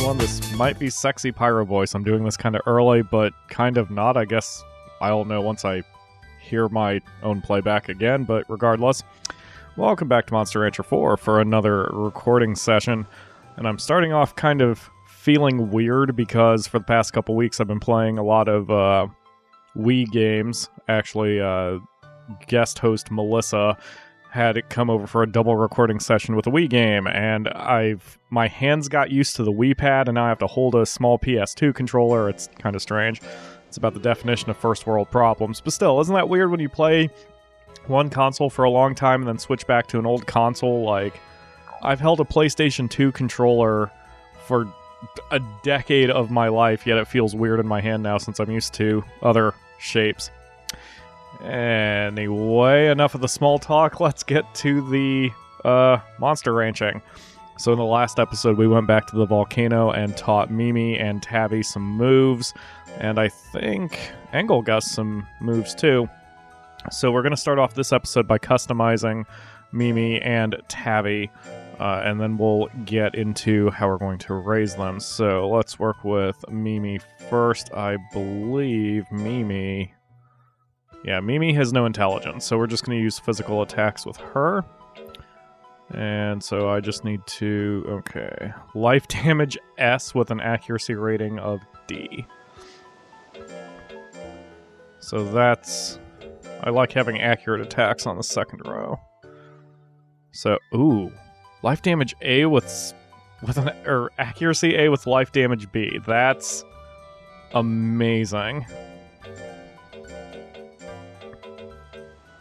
everyone. This might be sexy pyro voice. I'm doing this kind of early, but kind of not. I guess I'll know once I hear my own playback again, but regardless. Welcome back to Monster Rancher 4 for another recording session. And I'm starting off kind of feeling weird because for the past couple weeks I've been playing a lot of Wii games. Actually, guest host Melissa had it come over for a double recording session with a Wii game, and my hands got used to the Wii pad, and now I have to hold a small PS2 controller. It's kind of strange. It's about the definition of first world problems. But still, isn't that weird when you play one console for a long time and then switch back to an old console? Like, I've held a PlayStation 2 controller for a decade of my life, yet it feels weird in my hand now since I'm used to other shapes. Anyway, enough of the small talk. Let's get to the monster ranching. So in the last episode, we went back to the volcano and taught Mimi and Tabby some moves, and I think Engel got some moves too. So we're going to start off this episode by customizing Mimi and Tabby, and then we'll get into how we're going to raise them. So let's work with Mimi first. I believe Mimi... Yeah, Mimi has no intelligence, so we're just going to use physical attacks with her. And so I just need to... Okay. Life damage S with an accuracy rating of D. So that's... I like having accurate attacks on the second row. So, ooh. Life damage A with accuracy A with life damage B. That's amazing.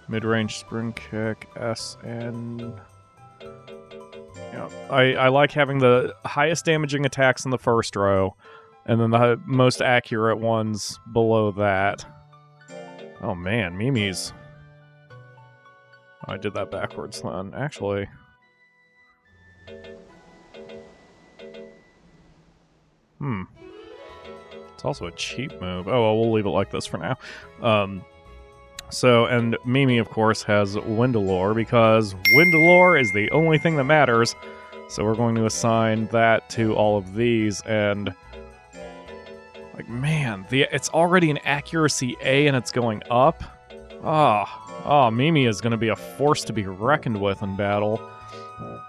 Mid-range spring kick, S, and... Yeah, I like having the highest damaging attacks in the first row, and then the most accurate ones below that. Oh man, Mimi's... Oh, I did that backwards then. Actually... It's also a cheap move. Oh, well, we'll leave it like this for now. So, and Mimi, of course, has Windalore, because Windalore is the only thing that matters. So we're going to assign that to all of these, and... Like, man, it's already an accuracy A, and it's going up? Oh, Mimi is going to be a force to be reckoned with in battle. Oh,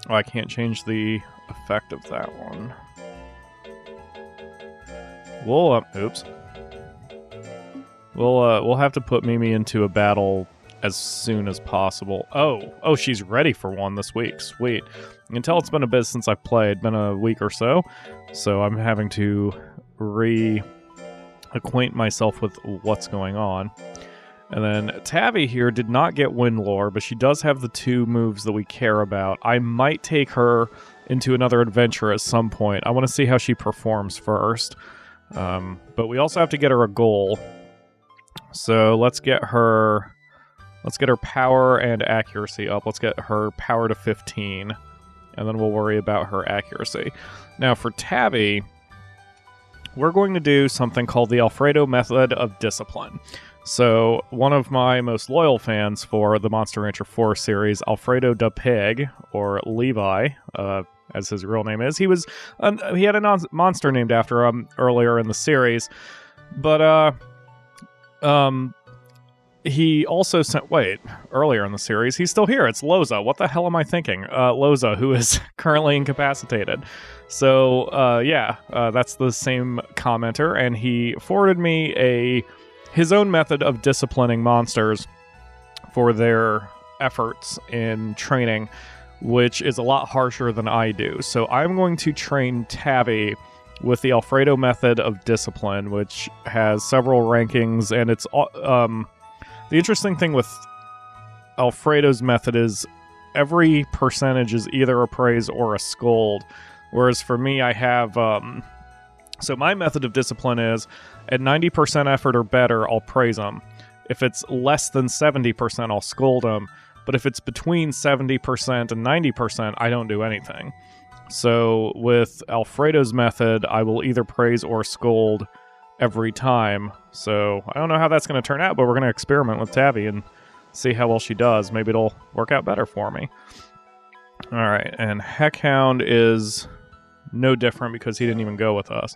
I can't change the effect of that one. Oops. We'll have to put Mimi into a battle as soon as possible. Oh, she's ready for one this week. Sweet. You can tell it's been a bit since I've played, been a week or so. So I'm having to reacquaint myself with what's going on. And then Tabby here did not get Windlore, but she does have the two moves that we care about. I might take her into another adventure at some point. I want to see how she performs first. But we also have to get her a goal. So let's get her power and accuracy up. Let's get her power to 15, and then we'll worry about her accuracy. Now for Tabby, we're going to do something called the Alfredo method of discipline. So one of my most loyal fans for the Monster Rancher 4 series, Alfredo da Pig, or Levi, as his real name is, he had a monster named after him earlier in the series, but he also sent... Wait, earlier in the series, he's still here. It's Loza. What the hell am I thinking? Loza, who is currently incapacitated. So, that's the same commenter, and he forwarded me his own method of disciplining monsters for their efforts in training, which is a lot harsher than I do. So I'm going to train Tabby with the Alfredo method of discipline, which has several rankings, and it's the interesting thing with Alfredo's method is every percentage is either a praise or a scold, whereas for me I have so my method of discipline is at 90% effort or better, I'll praise them. If it's less than 70%, I'll scold them. But if it's between 70% and 90%, I don't do anything. So with Alfredo's method, I will either praise or scold every time. So I don't know how that's going to turn out, but we're going to experiment with Tabby and see how well she does. Maybe it'll work out better for me. Alright, and Heckhound is no different because he didn't even go with us.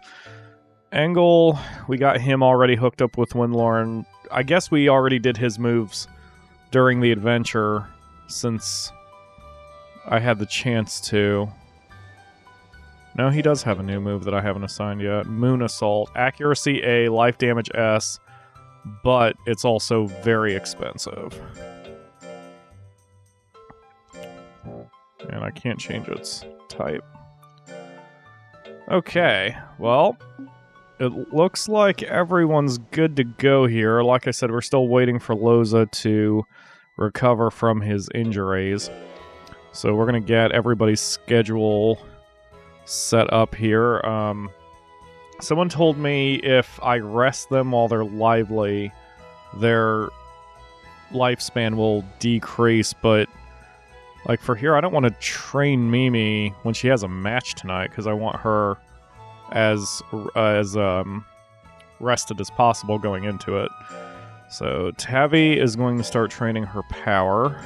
Engel, we got him already hooked up with Windlorn. I guess we already did his moves during the adventure since I had the chance to. No, he does have a new move that I haven't assigned yet. Moon Assault. Accuracy A, life damage S, but it's also very expensive. And I can't change its type. Okay, well, it looks like everyone's good to go here. Like I said, we're still waiting for Loza to recover from his injuries. So we're going to get everybody's schedule set up here. Someone told me if I rest them while they're lively, their lifespan will decrease, but like for here, I don't want to train Mimi when she has a match tonight because I want her as rested as possible going into it. So Tavi is going to start training her power.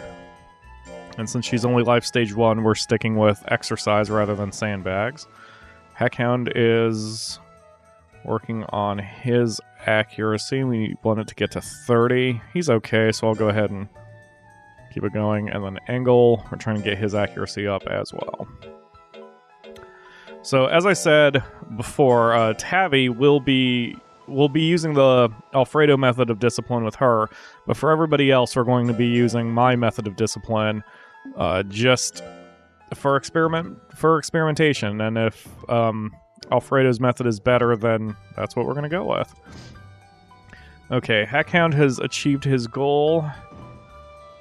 And since she's only life stage 1, we're sticking with exercise rather than sandbags. Heckhound is working on his accuracy. We want it to get to 30. He's okay, so I'll go ahead and keep it going. And then Engel, we're trying to get his accuracy up as well. So as I said before, Tavi will be using the Alfredo method of discipline with her, but for everybody else, we're going to be using my method of discipline. Just for experimentation, and if Alfredo's method is better, then that's what we're going to go with. Okay, Heckhound has achieved his goal,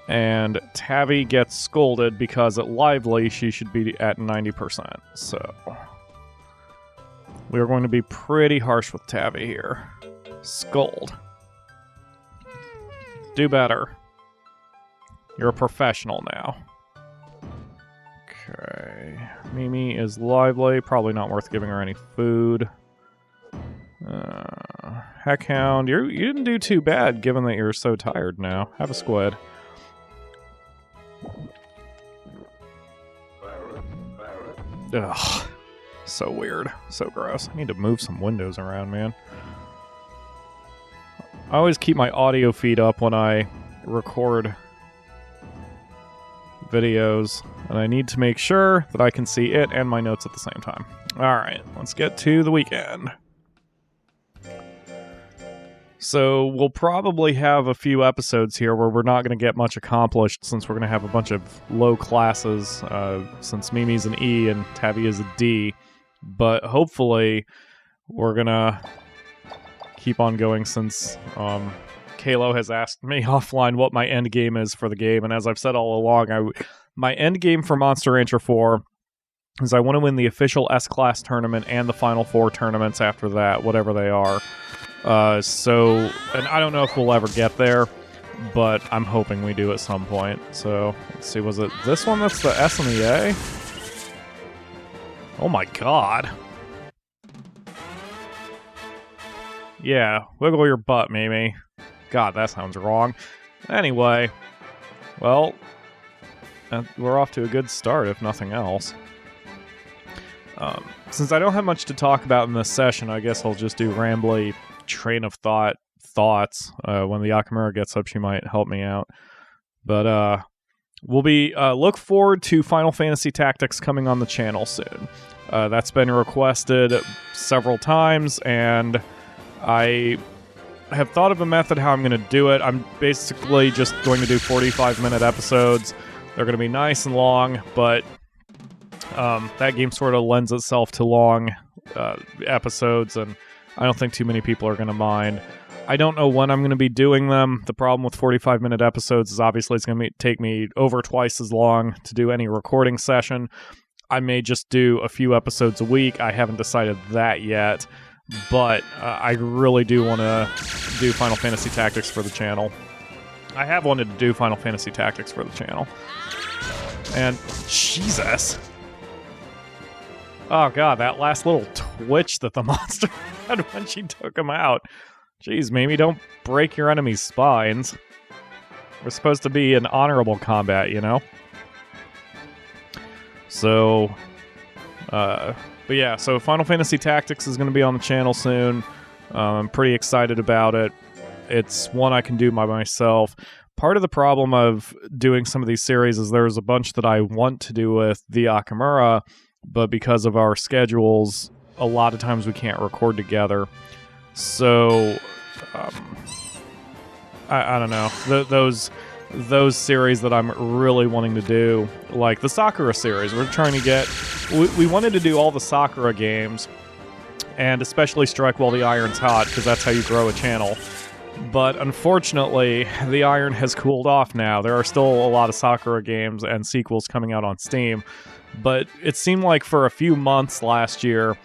and Tavi gets scolded because at Lively she should be at 90%, so we are going to be pretty harsh with Tavi here. Scold. Do better. You're a professional now. Okay. Mimi is lively. Probably not worth giving her any food. Heckhound, you didn't do too bad given that you're so tired now. Have a squid. Ugh. So weird. So gross. I need to move some windows around, man. I always keep my audio feed up when I record videos, and I need to make sure that I can see it and my notes at the same time. Alright, let's get to the weekend. So we'll probably have a few episodes here where we're not going to get much accomplished since we're going to have a bunch of low classes, since Mimi's an E and Tavi is a D. But hopefully we're going to keep on going since Kalo has asked me offline what my end game is for the game, and as I've said all along, my end game for Monster Rancher 4 is I want to win the official S-Class tournament and the Final Four tournaments after that, whatever they are. And I don't know if we'll ever get there, but I'm hoping we do at some point. So, let's see, was it this one that's the S and the A? Oh my god. Yeah, wiggle your butt, Mimi. God, that sounds wrong. Anyway, well, we're off to a good start, if nothing else. Since I don't have much to talk about in this session, I guess I'll just do rambly train of thoughts. When the Yakamura gets up, she might help me out. But we'll be look forward to Final Fantasy Tactics coming on the channel soon. That's been requested several times, and I have thought of a method how I'm going to do it. I'm basically just going to do 45-minute episodes. They're going to be nice and long, but that game sort of lends itself to long episodes, and I don't think too many people are going to mind. I don't know when I'm going to be doing them. The problem with 45-minute episodes is obviously it's going to take me over twice as long to do any recording session. I may just do a few episodes a week. I haven't decided that yet. But I really do want to do Final Fantasy Tactics for the channel. I have wanted to do Final Fantasy Tactics for the channel. And, Jesus. Oh god, that last little twitch that the monster had when she took him out. Jeez, Mimi, don't break your enemy's spines. We're supposed to be in honorable combat, you know? So, But yeah, so Final Fantasy Tactics is going to be on the channel soon. I'm pretty excited about it. It's one I can do by myself. Part of the problem of doing some of these series is there's a bunch that I want to do with the Akamura, but because of our schedules, a lot of times we can't record together. So, I don't know. Those series that I'm really wanting to do, like the Sakura series, we're trying to get... We wanted to do all the Sakura games, and especially Strike While the Iron's Hot, because that's how you grow a channel. But unfortunately, the iron has cooled off now. There are still a lot of Sakura games and sequels coming out on Steam, but it seemed like for a few months last year,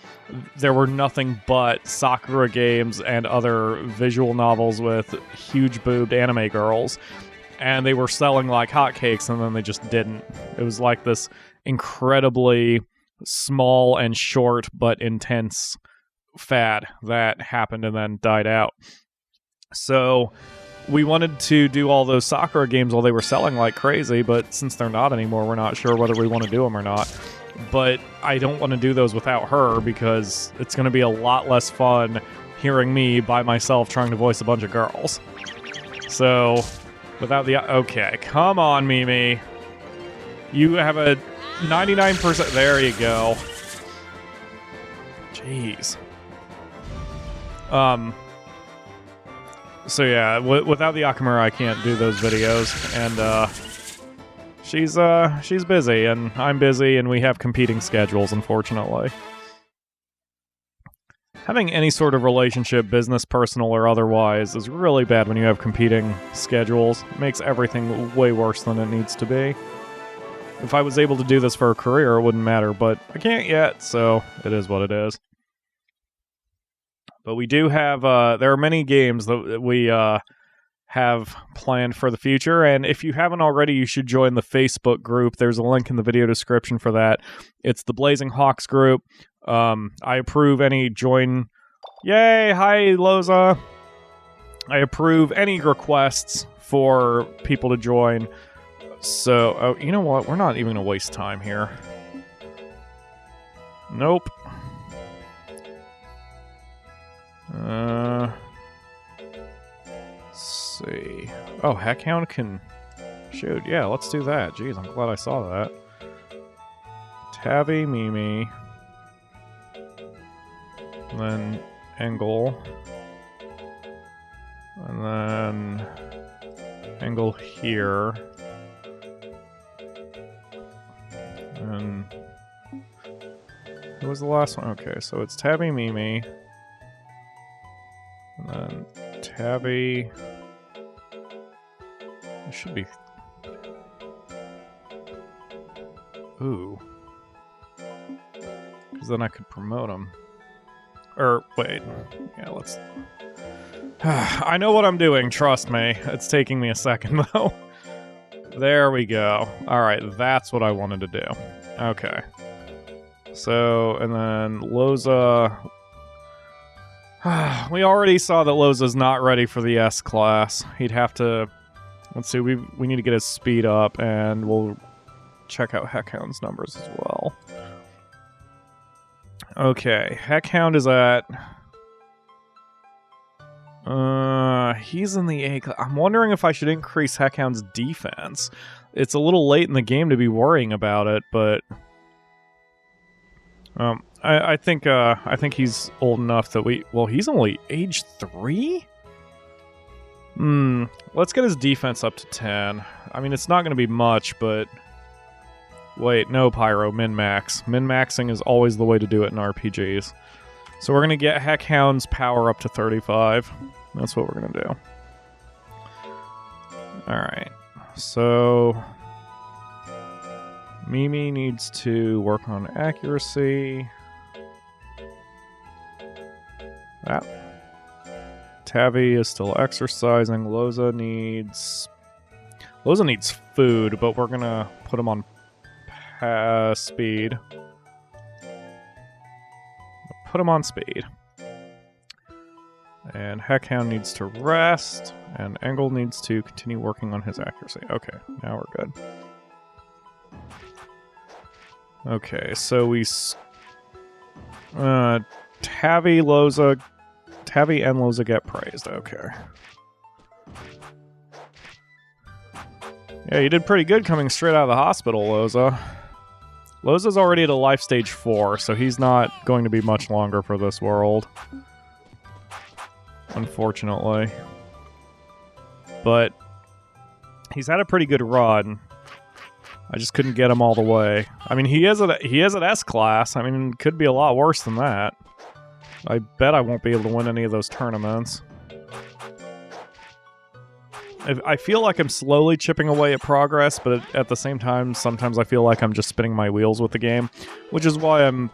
there were nothing but Sakura games and other visual novels with huge-boobed anime girls, and they were selling like hotcakes, and then they just didn't. It was like this incredibly small and short but intense fad that happened and then died out. So we wanted to do all those Sakura games while they were selling like crazy, but since they're not anymore, we're not sure whether we want to do them or not. But I don't want to do those without her, because it's going to be a lot less fun hearing me by myself trying to voice a bunch of girls. So, without the... Okay, come on, Mimi. You have a 99%... There you go. Jeez. So yeah, without the Akamura, I can't do those videos, and she's busy, and I'm busy, and we have competing schedules, unfortunately. Having any sort of relationship, business, personal, or otherwise, is really bad when you have competing schedules. It makes everything way worse than it needs to be. If I was able to do this for a career, it wouldn't matter, but I can't yet, so it is what it is. But we do have, there are many games that we have planned for the future, and if you haven't already, you should join the Facebook group. There's a link in the video description for that. It's the Blazing Hawks group. I approve any join... Yay! Hi, Loza! I approve any requests for people to join. So, you know what? We're not even going to waste time here. Nope. Let's see. Oh, Heckhound can... Shoot, yeah, let's do that. Jeez, I'm glad I saw that. Tabby, Mimi. And then Engel. And then Engel here. And who was the last one? Okay, so it's Tabby, Mimi. And then Tabby. It should be... Ooh. Because then I could promote him. Or, wait. Yeah, let's... I know what I'm doing, trust me. It's taking me a second, though. There we go. Alright, that's what I wanted to do. Okay. So, and then Loza... We already saw that Loza's not ready for the S class. He'd have to... Let's see, we need to get his speed up, and we'll check out Heckhound's numbers as well. Okay, Heckhound is at... he's in the A class. I'm wondering if I should increase Heckhound's defense. It's a little late in the game to be worrying about it, but... I think he's old enough that we... Well, he's only age 3? Let's get his defense up to 10. I mean, it's not going to be much, but... Wait, no, Pyro, min-max. Min-maxing is always the way to do it in RPGs. So we're going to get Heckhound's power up to 35. That's what we're going to do. Alright, so... Mimi needs to work on accuracy. That. Tavi is still exercising. Loza needs food, but we're gonna put him on speed. Put him on speed. And Heckhound needs to rest, and Engel needs to continue working on his accuracy. Okay, now we're good. Okay, so we Tavi and Loza get praised. Okay. Yeah, you did pretty good coming straight out of the hospital, Loza. Loza's already at a life stage 4, so he's not going to be much longer for this world. Unfortunately. But he's had a pretty good run. I just couldn't get him all the way. I mean, he is an S-class. I mean, it could be a lot worse than that. I bet I won't be able to win any of those tournaments. I feel like I'm slowly chipping away at progress, but at the same time, sometimes I feel like I'm just spinning my wheels with the game, which is why I'm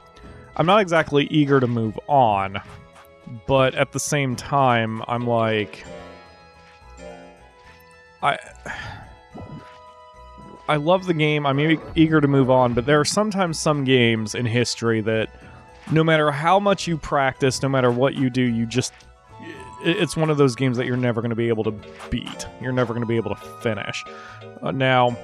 not exactly eager to move on, but at the same time, I'm like... I love the game, I'm eager to move on, but there are sometimes some games in history that no matter how much you practice, no matter what you do, it's one of those games that you're never going to be able to beat. You're never going to be able to finish. Now,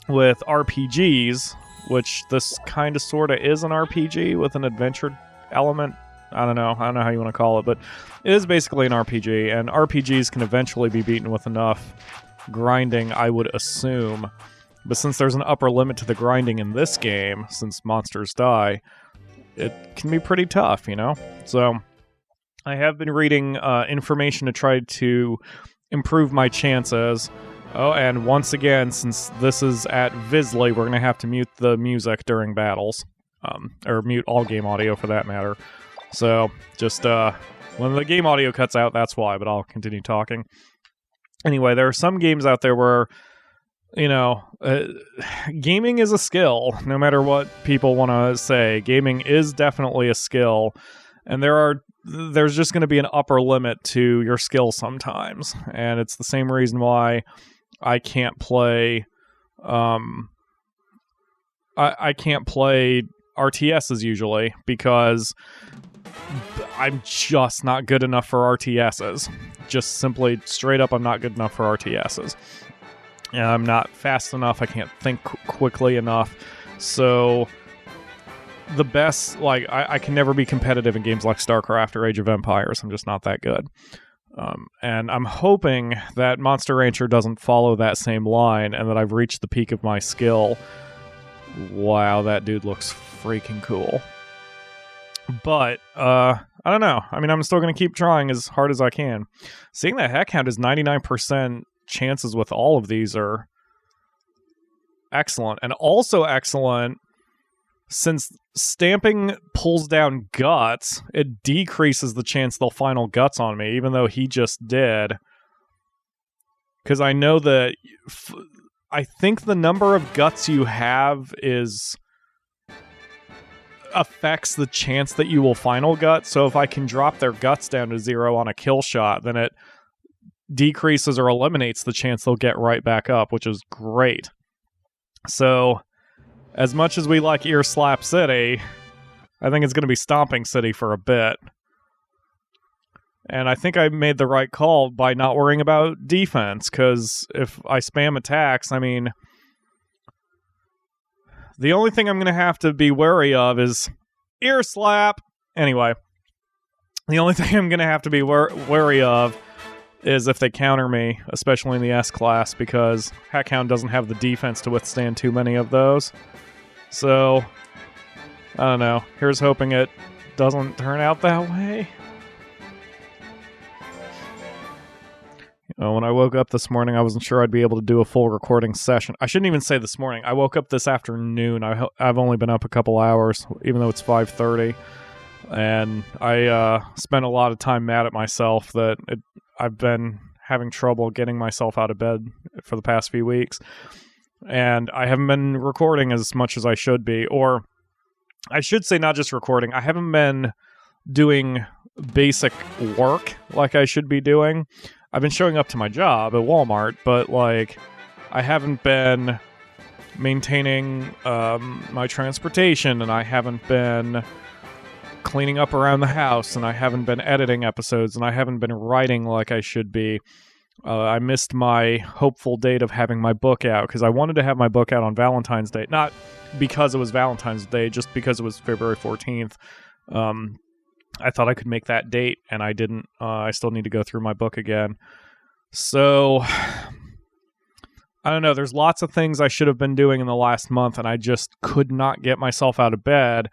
with RPGs, which this kind of sort of is an RPG with an adventure element, I don't know how you want to call it, but it is basically an RPG, and RPGs can eventually be beaten with enough grinding, I would assume. But since there's an upper limit to the grinding in this game, since monsters die, it can be pretty tough, you know? So I have been reading information to try to improve my chances. Oh, and once again, since this is at Visley, we're going to have to mute the music during battles. Or mute all game audio for that matter. So, just when the game audio cuts out, that's why, but I'll continue talking. Anyway, there are some games out there where, you know, gaming is a skill, no matter what people want to say. Gaming is definitely a skill, and there's just going to be an upper limit to your skill sometimes, and it's the same reason why I can't play I can't play RTSs usually, because I'm just not good enough for RTSs. Just simply, straight up, I'm not good enough for RTSs. And I'm not fast enough, I can't think quickly enough, so the best, like, I can never be competitive in games like StarCraft or Age of Empires. I'm just not that good. And I'm hoping that Monster Rancher doesn't follow that same line and that I've reached the peak of my skill. Wow, that dude looks freaking cool. But, I don't know. I mean, I'm still going to keep trying as hard as I can. Seeing that Heck Hound is 99% chances with all of these are excellent. And also excellent, since stamping pulls down guts, it decreases the chance they'll final guts on me, even though he just did. Because I know that... I think the number of guts you have affects the chance that you will final gut. So if I can drop their guts down to 0 on a kill shot, then it decreases or eliminates the chance they'll get right back up, which is great. So, as much as we like Ear Slap City, I think it's going to be Stomping City for a bit. And I think I made the right call by not worrying about defense, because if I spam attacks, I mean, the only thing I'm going to have to be wary of is Ear Slap. Anyway, the only thing I'm going to have to be wary of is if they counter me, especially in the S-Class, because Heckhound doesn't have the defense to withstand too many of those. So, I don't know. Here's hoping it doesn't turn out that way. When I woke up this morning, I wasn't sure I'd be able to do a full recording session. I shouldn't even say this morning. I woke up this afternoon. I've only been up a couple hours, even though it's 5:30. And I spent a lot of time mad at myself that I've been having trouble getting myself out of bed for the past few weeks. And I haven't been recording as much as I should be. Or I should say not just recording. I haven't been doing basic work like I should be doing. I've been showing up to my job at Walmart, but, like, I haven't been maintaining my transportation, and I haven't been cleaning up around the house, and I haven't been editing episodes, and I haven't been writing like I should be. I missed my hopeful date of having my book out, because I wanted to have my book out on Valentine's Day. Not because it was Valentine's Day, just because it was February 14th. I thought I could make that date, and I didn't. I still need to go through my book again. So, I don't know. There's lots of things I should have been doing in the last month, and I just could not get myself out of bed,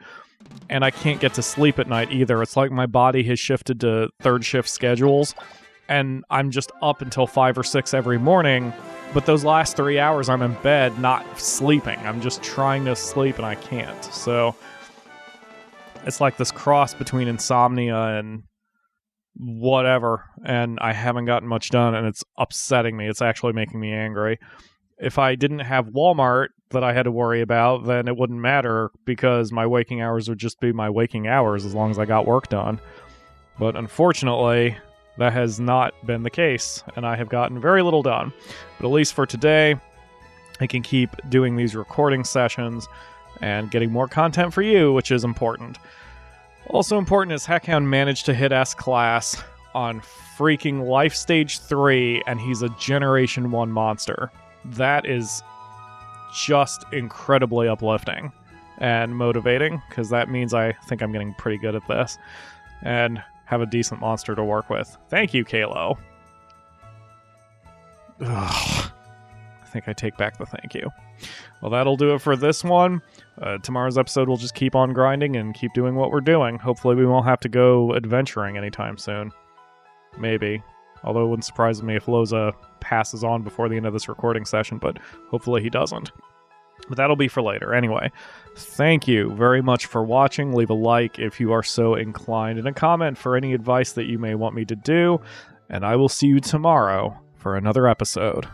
and I can't get to sleep at night either. It's like my body has shifted to third shift schedules, and I'm just up until 5 or 6 every morning, but those last 3 hours I'm in bed not sleeping. I'm just trying to sleep, and I can't. So, it's like this cross between insomnia and whatever, and I haven't gotten much done, and it's upsetting me. It's actually making me angry. If I didn't have Walmart that I had to worry about, then it wouldn't matter, because my waking hours would just be my waking hours as long as I got work done. But unfortunately, that has not been the case, and I have gotten very little done. But at least for today, I can keep doing these recording sessions and getting more content for you, which is important. Also important is Hackhound managed to hit S-Class on freaking Life Stage 3, and he's a Generation 1 monster. That is just incredibly uplifting and motivating, because that means I think I'm getting pretty good at this and have a decent monster to work with. Thank you, Kalo. Ugh. I think I take back the thank you. Well, that'll do it for this one. Tomorrow's episode will just keep on grinding and keep doing what we're doing. Hopefully we won't have to go adventuring anytime soon. Maybe. Although it wouldn't surprise me if Loza passes on before the end of this recording session, but hopefully he doesn't. But that'll be for later. Anyway, thank you very much for watching. Leave a like if you are so inclined, and a comment for any advice that you may want me to do. And I will see you tomorrow for another episode.